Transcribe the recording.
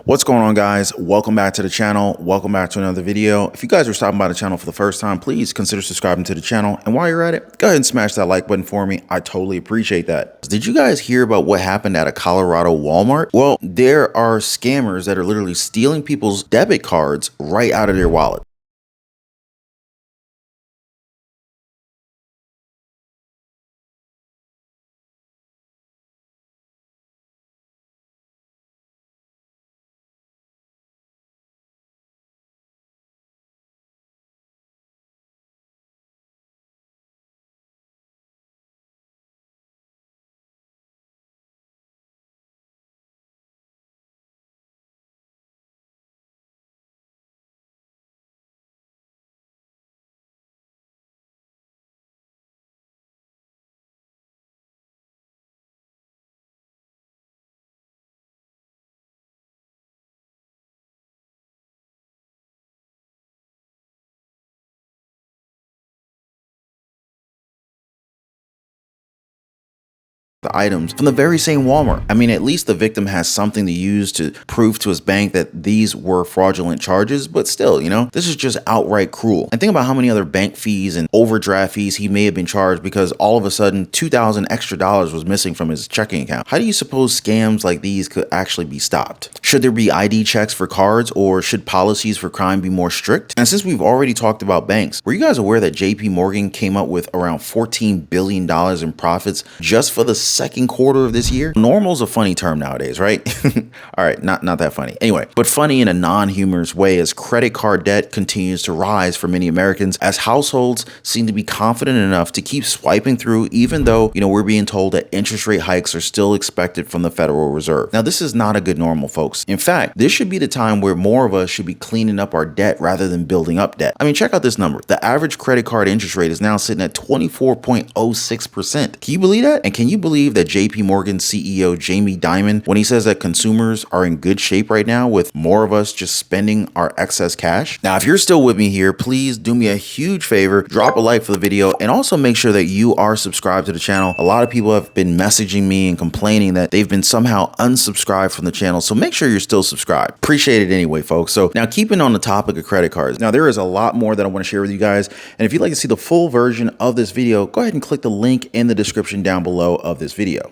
What's going on, guys? Welcome back to the channel. Welcome back to another video. If you guys are stopping by the channel for the first time, please consider subscribing to the channel. And while you're at it, go ahead and smash that like button for me. I totally appreciate that. Did you guys hear about what happened at a Colorado Walmart? Well, there are scammers that are literally stealing people's debit cards right out of their wallet. The items from the very same Walmart. I mean, at least the victim has something to use to prove to his bank that these were fraudulent charges, but still, this is just outright cruel. And think about how many other bank fees and overdraft fees he may have been charged because all of a sudden $2,000 extra was missing from his checking account. How do you suppose scams like these could actually be stopped? Should there be ID checks for cards, or should policies for crime be more strict? And since we've already talked about banks, were you guys aware that JP Morgan came up with around $14 billion in profits just for the second quarter of this year? Normal's a funny term nowadays, right? All right, not that funny. Anyway, but funny in a non-humorous way, as credit card debt continues to rise for many Americans, as households seem to be confident enough to keep swiping through, even though, we're being told that interest rate hikes are still expected from the Federal Reserve. Now, this is not a good normal, folks. In fact, this should be the time where more of us should be cleaning up our debt rather than building up debt. I mean, check out this number. The average credit card interest rate is now sitting at 24.06%. Can you believe that? And can you believe that JP Morgan CEO Jamie Dimon, when he says that consumers are in good shape right now, with more of us just spending our excess cash? Now, if you're still with me here, please do me a huge favor, drop a like for the video, and also make sure that you are subscribed to the channel. A lot of people have been messaging me and complaining that they've been somehow unsubscribed from the channel, so make sure you're still subscribed. Appreciate it anyway, folks. So now, keeping on the topic of credit cards, now there is a lot more that I want to share with you guys, and if you'd like to see the full version of this video, go ahead and click the link in the description down below of this video.